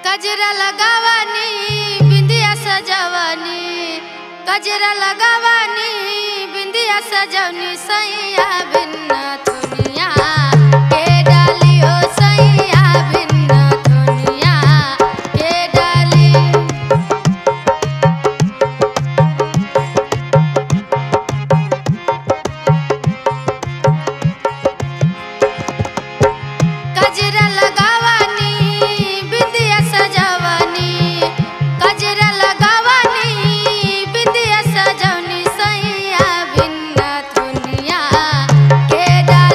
गजरा लगावानी बिंदिया सजवानी, गजरा लगावानी बिंदिया सजवनी, सैया बिन्ना दुनिया के डाली हो, सैया बिन्ना दुनिया के डाली। गजरा लगावानी बिंदिया सजवानी, गजरा लगावानी बिंदिया सजवनी, सैया बिन्ना दुनिया के डाली।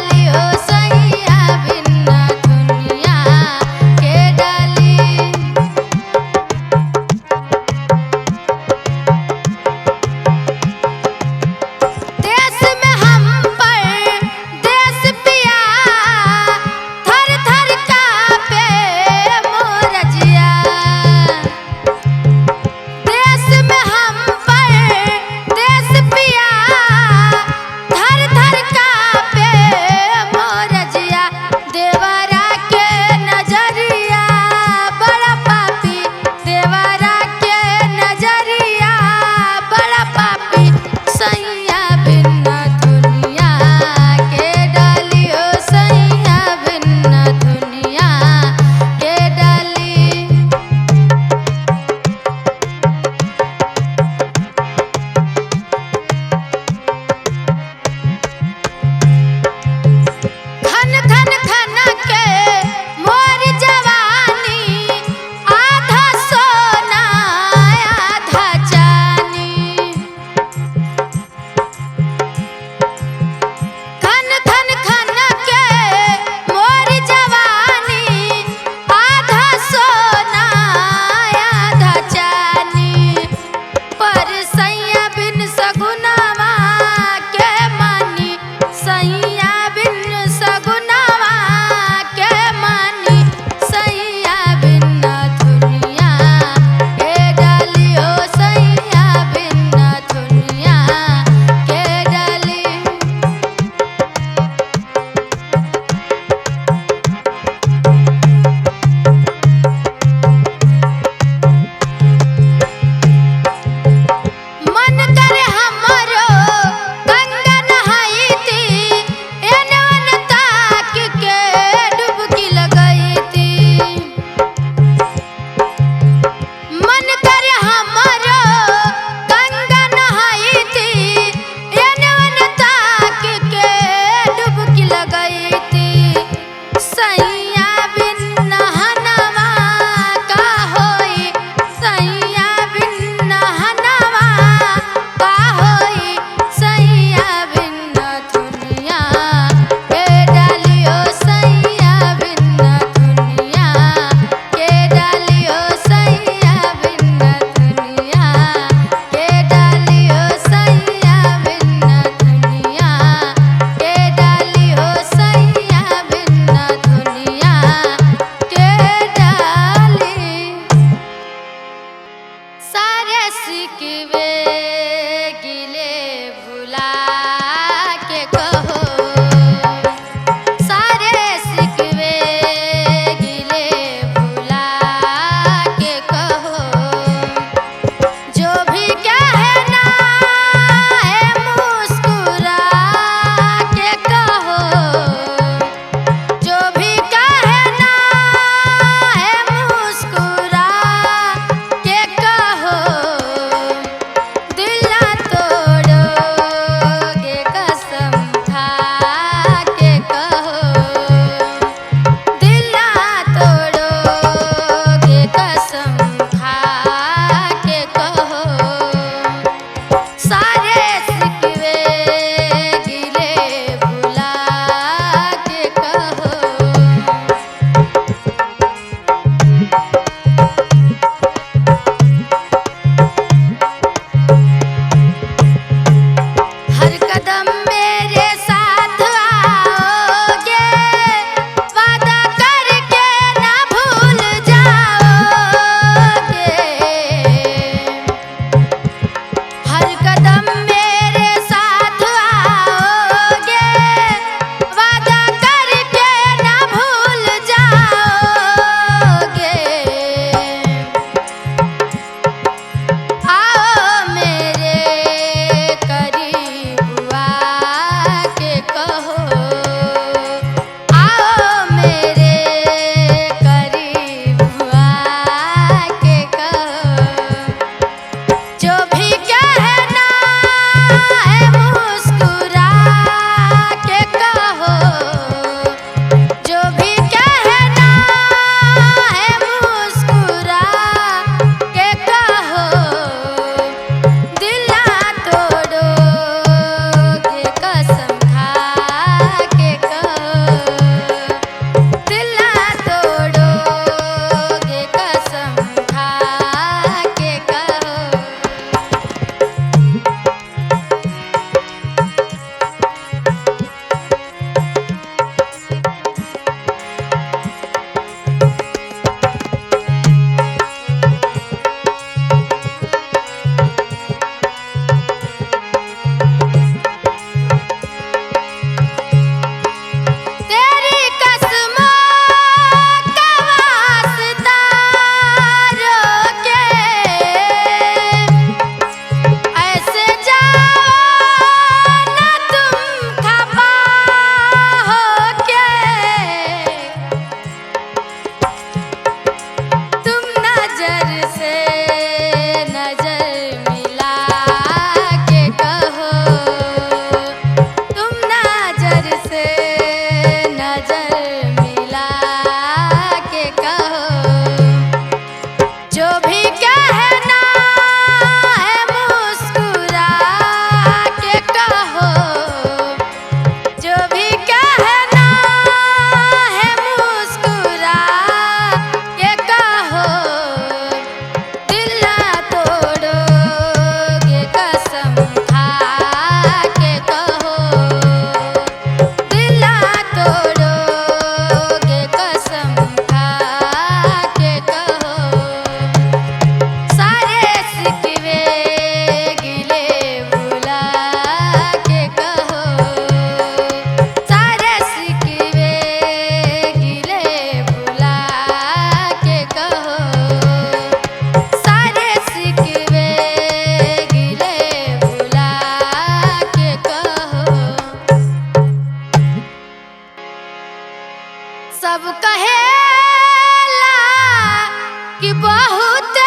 कि बहुत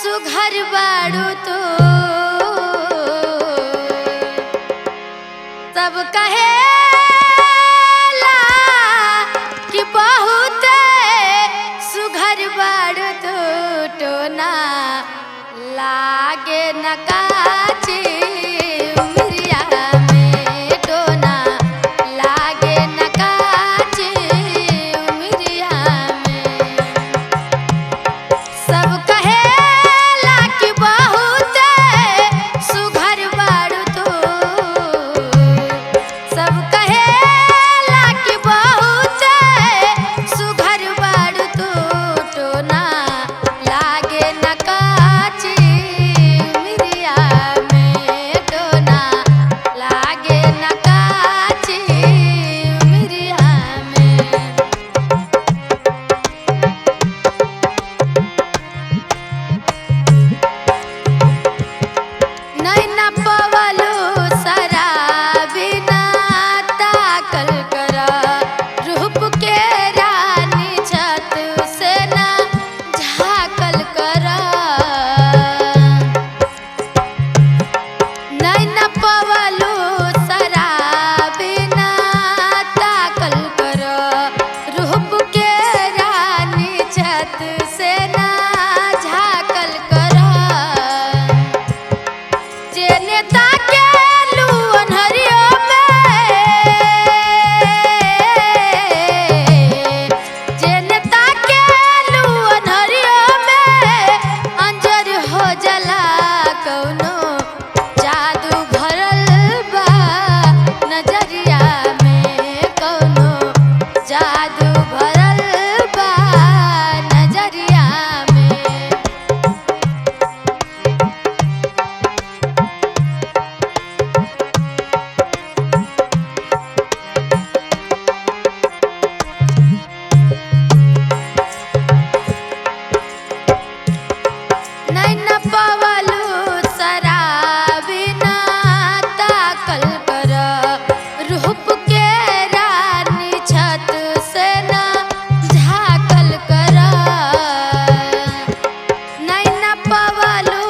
सुघर बाड़ू तो सब कहेला कि बहुत सुघर बाड़ू तो टोना लागे न काची उमरिया में टोना लागे न काची उमरिया में सब कहेला कि बहुत सुघर बाड़ू तो सब कहेला कि बहुत सुघर बाड़ू तो टोना लागे न काची उमरिया में टोना लागे न काची उमरिया में नैना पवलो शराबी ना ताकल कर रूप के रानी छत से ना झाकल कर नैना पवलो शराबी ना ताकल कर रूप के रानी छत से ना झाकल कर जे नेता के लू अनहरियो में जे नेता के लू अनहरियो में अंजर हो जला कौनो जादू भरल बा नजरिया में कौनो जादू भरल बा नजरिया में नैना पवलो शराबी ना ताकल कर रूप के रानी छत से ना झाकल कर नैना पवलो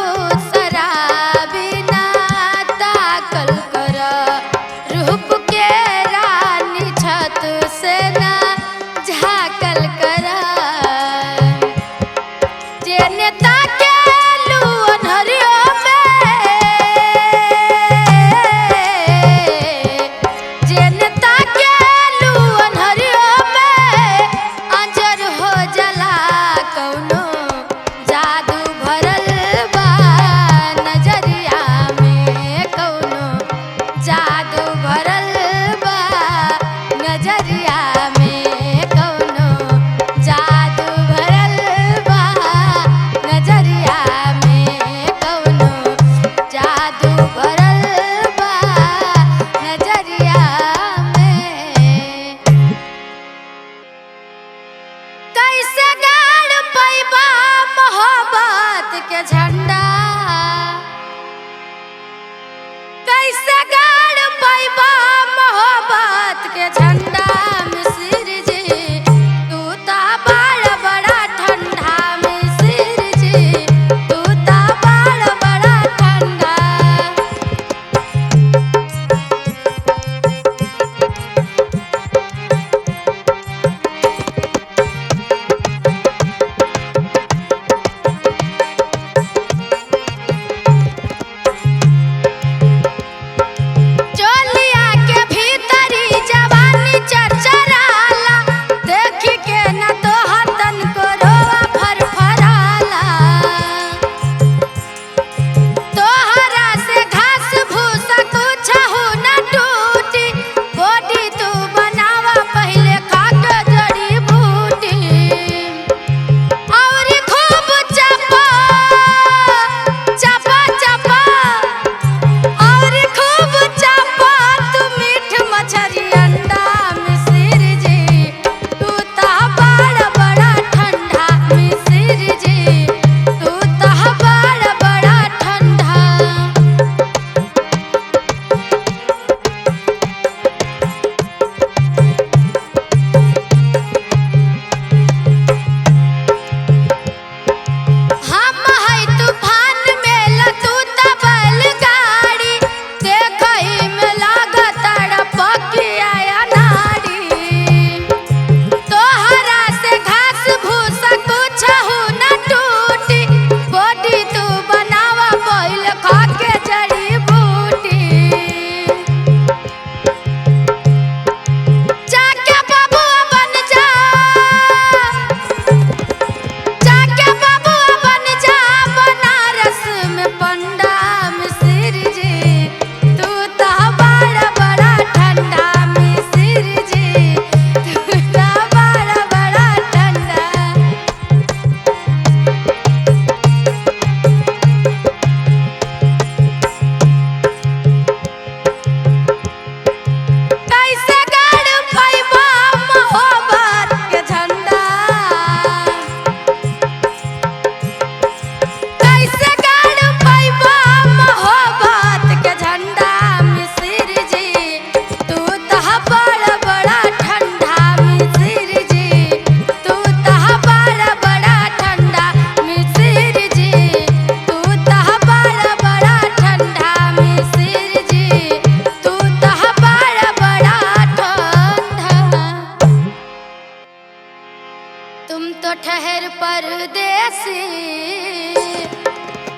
शराबी ना ताकल कर रूप के रानी छत से ना झाकल कर जे नेता के लू अनहरियो में जे नेता के लू अनहरियो में अंजर हो जला कौनो जादू भरल बा नजरिया में कौनो जादू भरल बा नजरिया में कौनो जादू भरल बा नजरिया में कौनो जादू भरल बा नजरिया में कैसे गाड़ पैबा मोहब्बत के झंडा कैसे गाड़ पैबा मोहब्बत के झंडा मिसिर जी तू ता बड़ा बड़ा ठंडा मिसिर जी तू ता बड़ा बड़ा ठंडा चोलिया के भीतरी जवानी तुम तो ठहर परदेसी,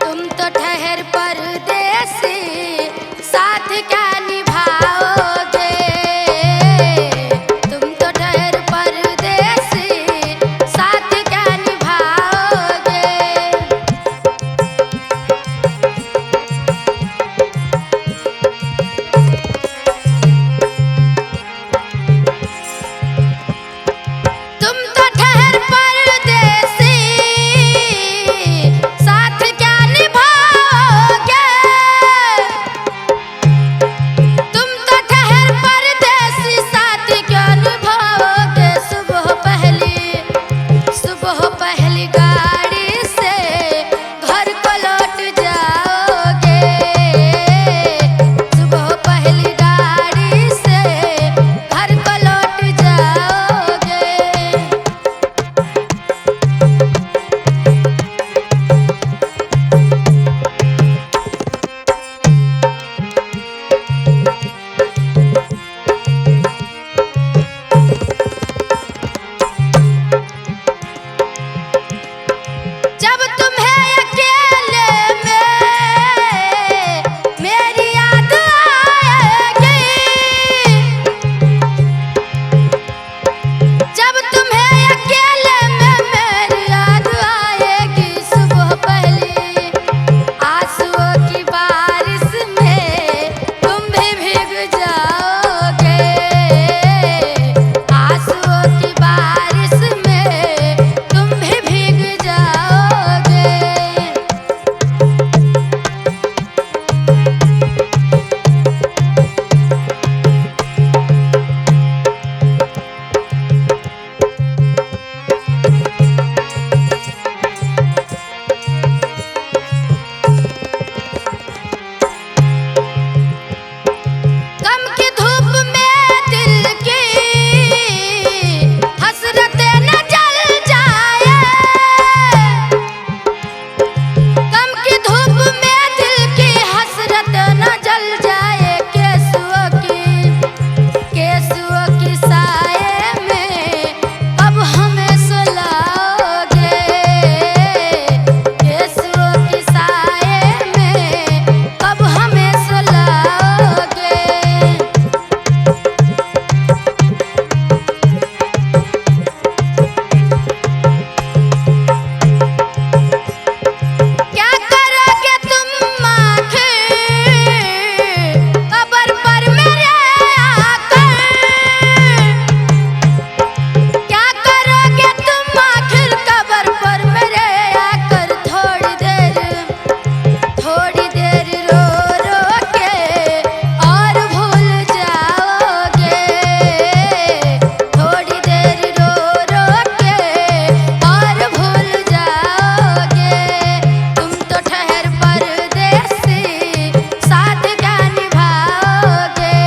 तुम तो ठहर परदेसी, साथ क्या निभाओगे। तुम तो ठहर परदेसी, साथ क्या निभाओगे। तुम तो ठहर परदेसी, साथ क्या निभाओगे। तुम तो ठहर परदेसी, साथ क्या निभाओगे। सुबह पहली गाड़ी से घर को लौट जाओगे। सुबह पहली गाड़ी से घर को लौट जाओगे। जब तुम्हें अकेले में मेरी याद आएगी, जब तुम्हें अकेले में मेरी याद आएगी। सुबह पहली आंसुओं की बारिश में तुम भी भीग जाओगे। आंसुओं की बारिश में तुम भी भीग जाओगे। गम की धूप में दिल की हसरतें न जल जाए। गम की धूप में दिल की हसरत न जल जाए। केसुओं की साए में कब हमें सुलाओगे। केसुओं की साए में कब हमें सुलाओगे। क्या करोगे तुम आखिर कब्र पर मेरे आकर। क्या करोगे तुम आखिर कब्र पर मेरे आकर। थोड़ी देर रो रो के और भूल जाओगे। थोड़ी देर रो रो के और भूल जाओगे। तुम तो ठहर परदेसी, साथ क्या निभाओगे।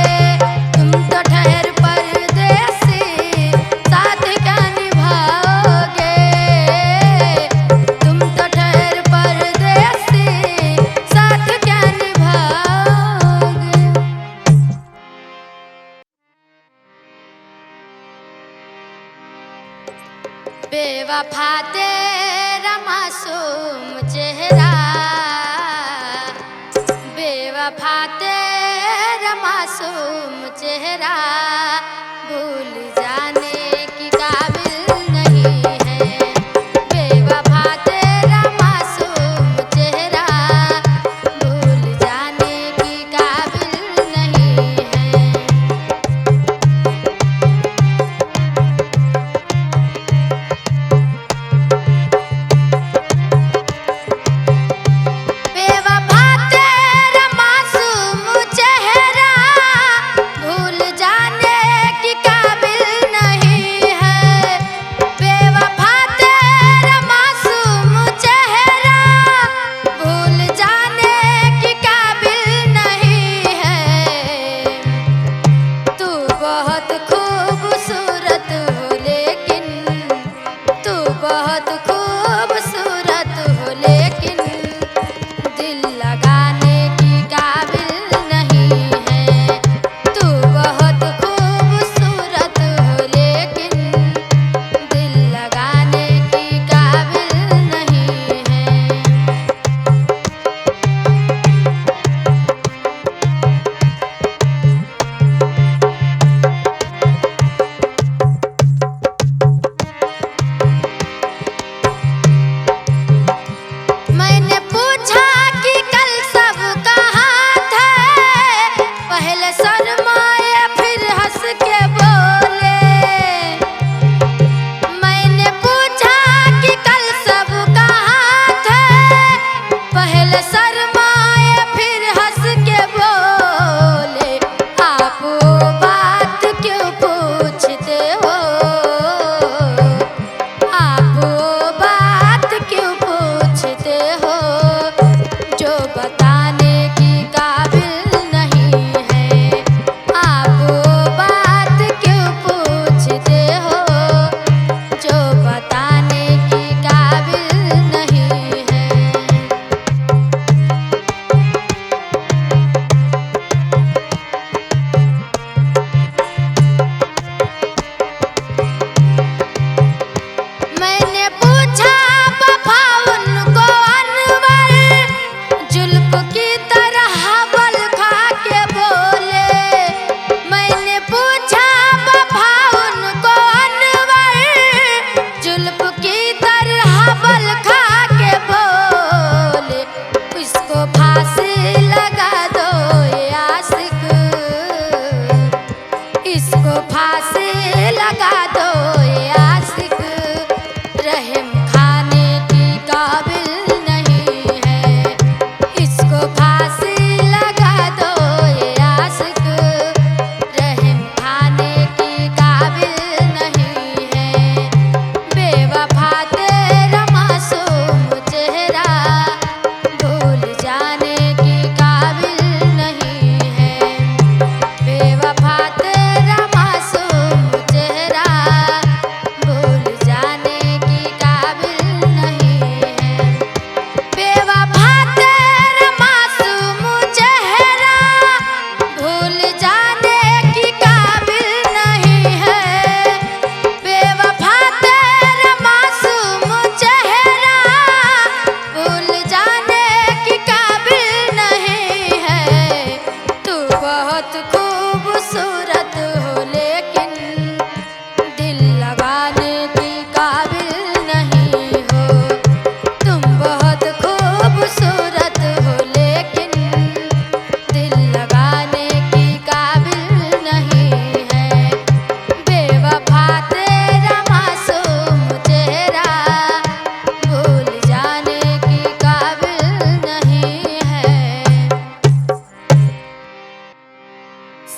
तुम तो ठहर परदेसी, साथ क्या निभाओगे। तुम तो ठहर परदेसी, साथ क्या निभाओगे। बेवफा तेरा मासूम चेहरा, बेवफा तेरा मासूम चेहरा, भूल जाने की काबिल नहीं है। बेवफा तेरा मासूम चेहरा, भूल जाने की काबिल नहीं है। बेवफा तेरा मासूम चेहरा, भूल जाने की काबिल नहीं है। बेवफा तेरा मासूम चेहरा, भूल जाने की काबिल नहीं है। तू बहुत खूबसूरत हो लेकिन, तू बहुत खूबसूरत हो लेकिन, दिल लगाने की काबिल नहीं है। तू बहुत खूबसूरत हो लेकिन, दिल लगाने हवल खा के बोले, इसको फांसी लगा दो ये आशिक, इसको फांसी लगा दो ये आशिक, रहम खाने की काबिल नहीं है, इसको फांसी लगा दो ये आशिक, रहम खाने की काबिल नहीं है, बेवफा तेरा मासूम चेहरा भूल जाने की काबिल नहीं है, बेवफा तेरा मासूम चेहरा भूल जाने की काबिल नहीं है, बेवफा तेरा मासूम चेहरा भूल जाने की काबिल नहीं है, बेवफा तेरा मासूम चेहरा भूल जाने की काबिल नहीं है, तू बहुत खूबसूरत हो लेकिन दिल लगाने की काबिल नहीं हो, तुम बहुत खूबसूरत हो लेकिन दिल लगाने की काबिल नहीं है, बेवफा तेरा मासूम चेहरा भूल जाने की काबिल नहीं है,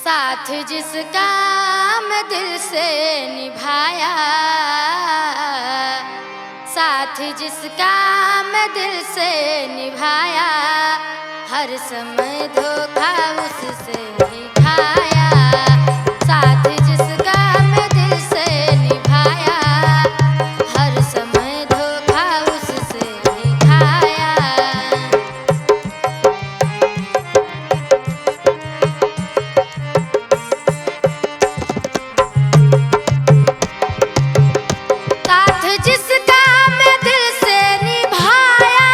साथ जिसका मैं दिल से निभाया, साथ जिसका मैं दिल से निभाया, हर समय धोखा उससे ही खाया, साथ जिसका मैं दिल से निभाया, हर समय धोखा उससे ही खाया। साथ जिसका मैं दिल से निभाया,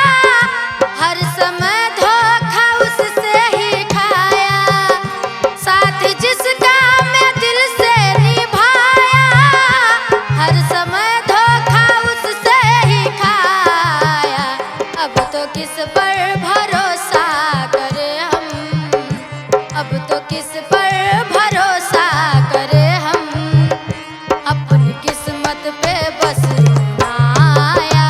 हर समय धोखा उससे ही खाया, साथ जिसका मैं दिल से निभाया, हर समय धोखा उससे ही खाया, अब तो किस पर भरोसा करें हम, अब तो किस पर भरोसा करें हम, अपनी किस्मत पे बस ना आया,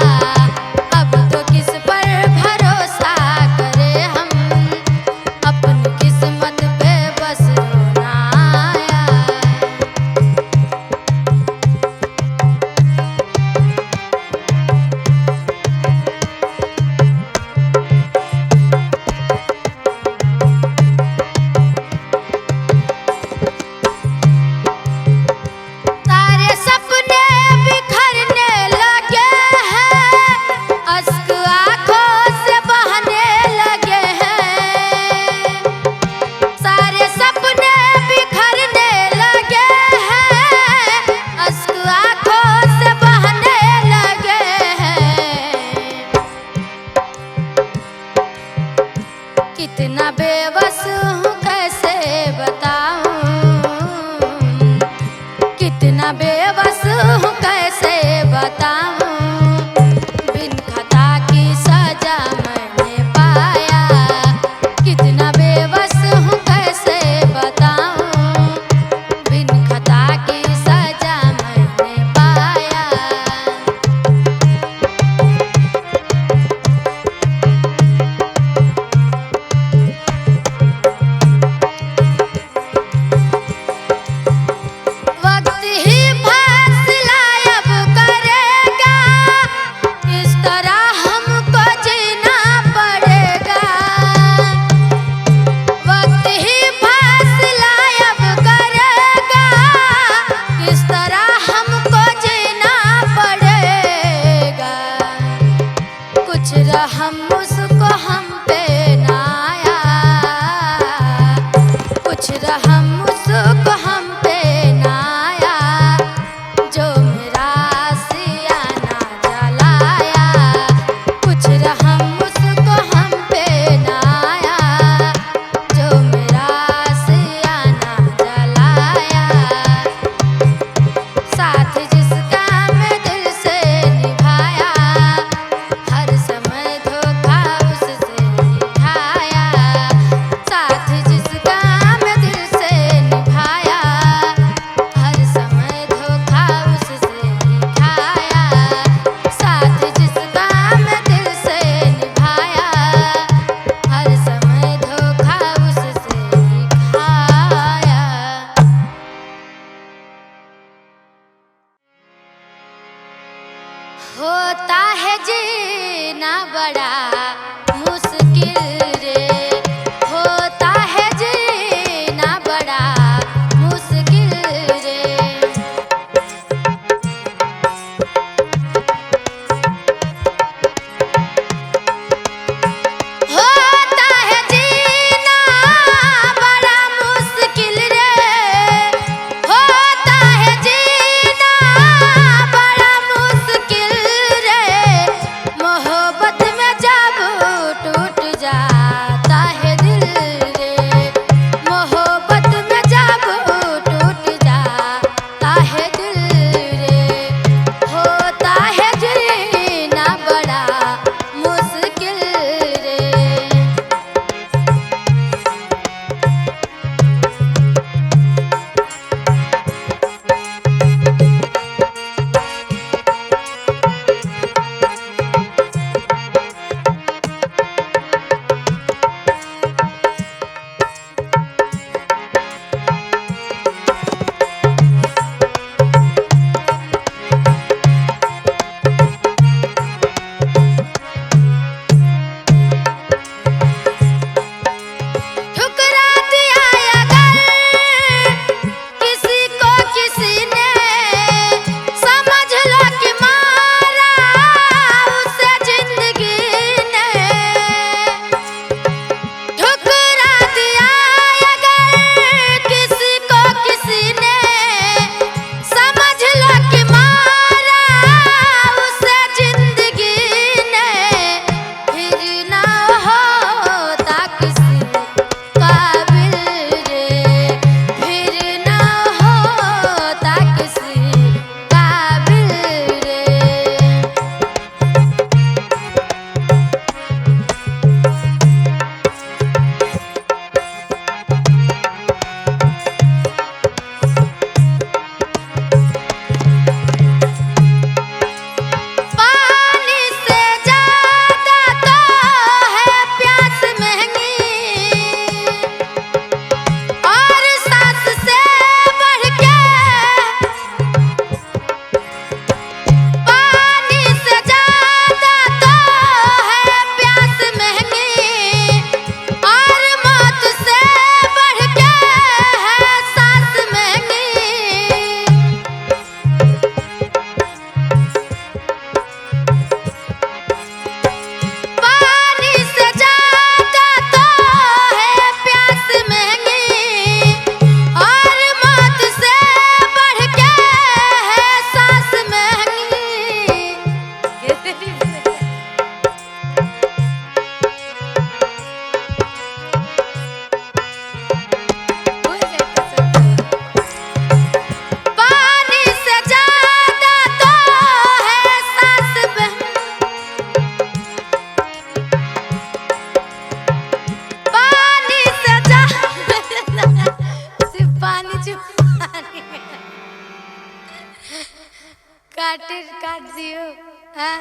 अब तो किस पर भरोसा करें हम, अपनी किस्मत पे बस ना आया। सारे सपने बिखरने लगे हैं, अश्क आँखों से बहने लगे हैं, सारे सपने बिखरने लगे हैं, अश्क आँखों से बहने लगे हैं, कितना बेबस हूँ कैसे बताऊं, कितना बेबस हूँ कैसे बताऊं, बिन खता की सजा मैंने पाया, कितना बेबस हूँ कैसे बताऊं, बिन खता की सजा मैंने पाया। वक्त ही फैसला अब करेगा, इस तरह हमको जीना पड़ेगा, वक्त ही फैसला अब करेगा, इस तरह हमको जीना पड़ेगा, कुछ रहम उसको हम पे ना आया, कुछ रहम उसको हम पे ना आया, जो मेरा सियाना जलाया, कुछ रहम उसको हम पे ना आया, जो मेरा सियाना जलाया, साथ जिसका मैं दिल से निभाया, होता है जीना बड़ा मुश्किल रे, होता है जीना बड़ा मुश्किल रे। होता है जीना बड़ा मुश्किल रे, होता है जीना बड़ा मुश्किल रे। मोहब्बत में जब टूट जाता है दिल रे, मोहब्बत में जब टूट जाता है दिल रे। होता है जीना बड़ा मुश्किल रे। ठुकरा दिया अगर किसी को किसी ने, समझ लो कि मारा उसे जिंदगी ने। ठुकरा दिया अगर किसी को किसी ने, समझ लो कि मारा उसे जिंदगी ने। फिर ना होता किसी काबिल रे, फिर ना होता किसी काबिल रे। पानी से ज्यादा तो है प्यास महंगी, और सांस से बढ़ के। पानी से ज्यादा तो है प्यास महंगी, और मौत से बढ़ के है सांस महंगी। पानी से ज्यादा तो है प्यास महंगी, और मौत से बढ़ के है सांस महंगी। पानी से ज्यादा तो है सांस पानी से ज्यादा सिर्फ पानी चुपानी काट दियो। हाँ,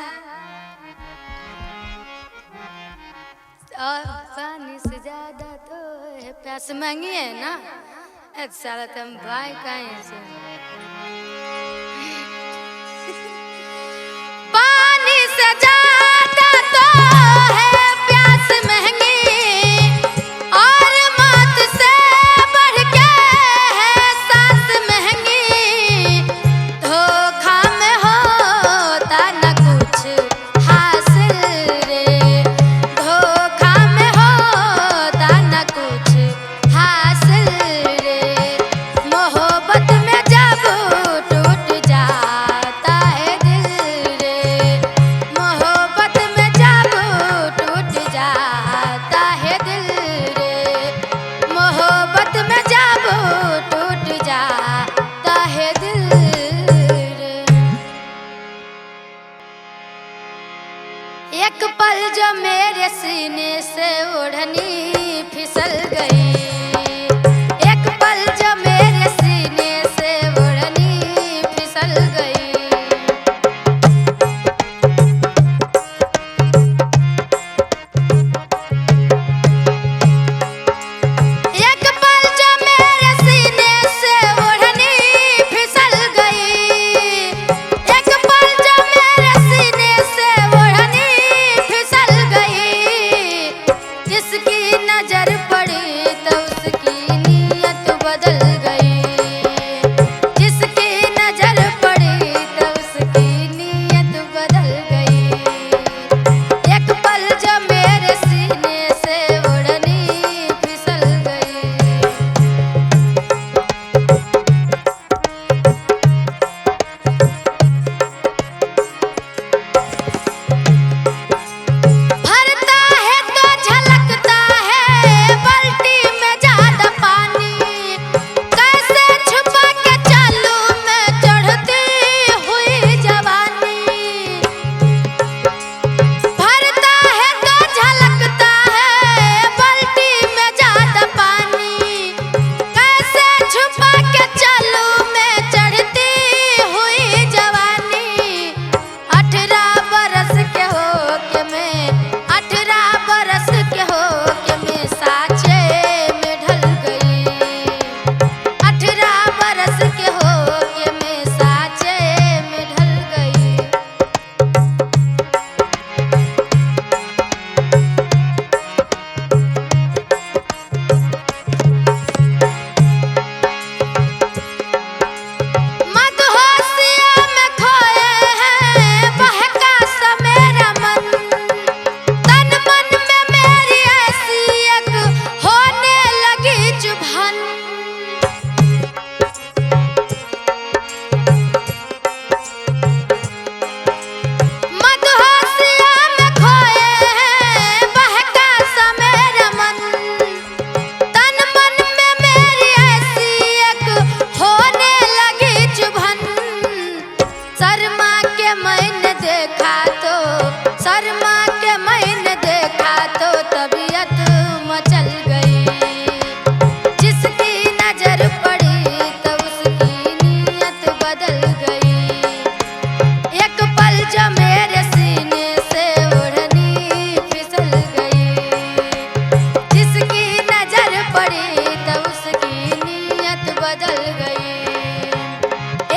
और पानी से ज्यादा तो है प्यास महंगी है ना। एक साल तुम भाई कहीं से पानी से ज्यादा तो है प्यास महंगी, और मौत से बढ़ के है सांस महंगी। धोखा में होता न कुछ हासिल रे, धोखा में होता न कुछ हासिल रे। मोहब्बत में जब टूट जाता है दिल रे, मोहब्बत में जब टूट जाता है दिल रे, मोहब्बत में जब टूट जाता है दिल रे। एक पल जो मेरे सीने से ओढ़नी फिसल गई, एक पल जो मेरे सीने से ओढ़नी फिसल गई। एक पल जो मेरे सीने से ओढ़नी फिसल गई, एक पल जो मेरे शर्मा के मैंने देखा तो तबीयत मचल गई। जिसकी नजर पड़ी तो उसकी नीयत बदल गई। एक पल जो मेरे सीने से ओढ़नी फिसल गई। जिसकी नजर पड़ी तो उसकी नीयत बदल गई।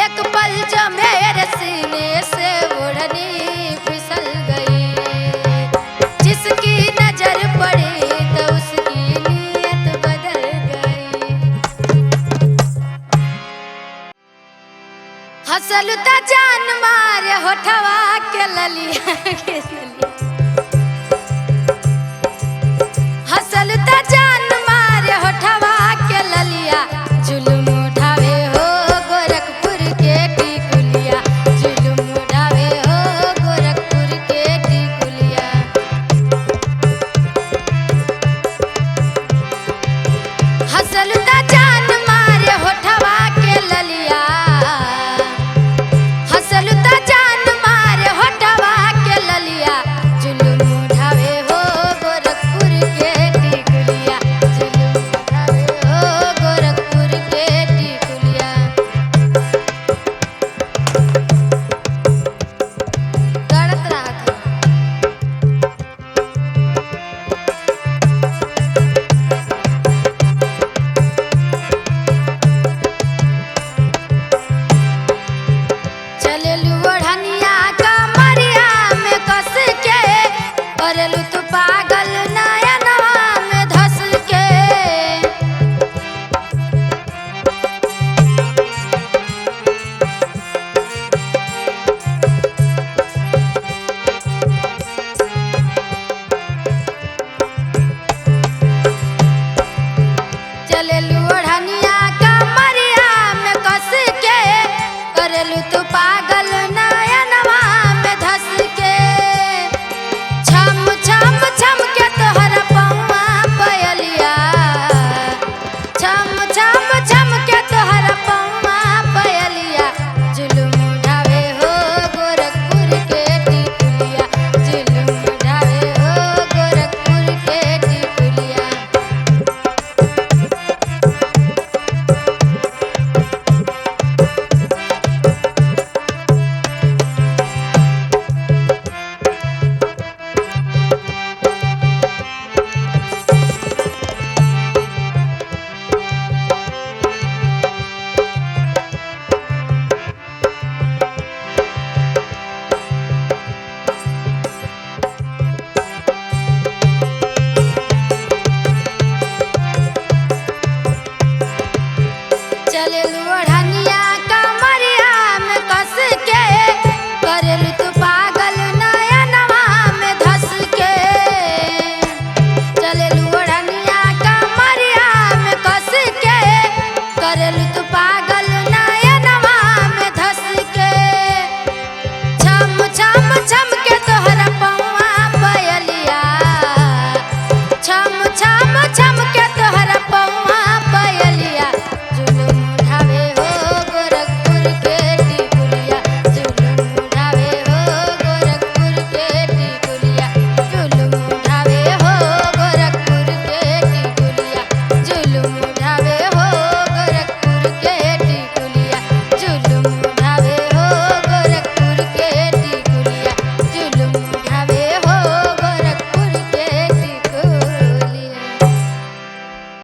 एक पल जो मेरे सीने से ओढ़नी फिसल गई। जिसकी नजर पड़ी तो उसकी नीयत बदल गई। हसल त जान मारे होठवा के ललिया के ललिया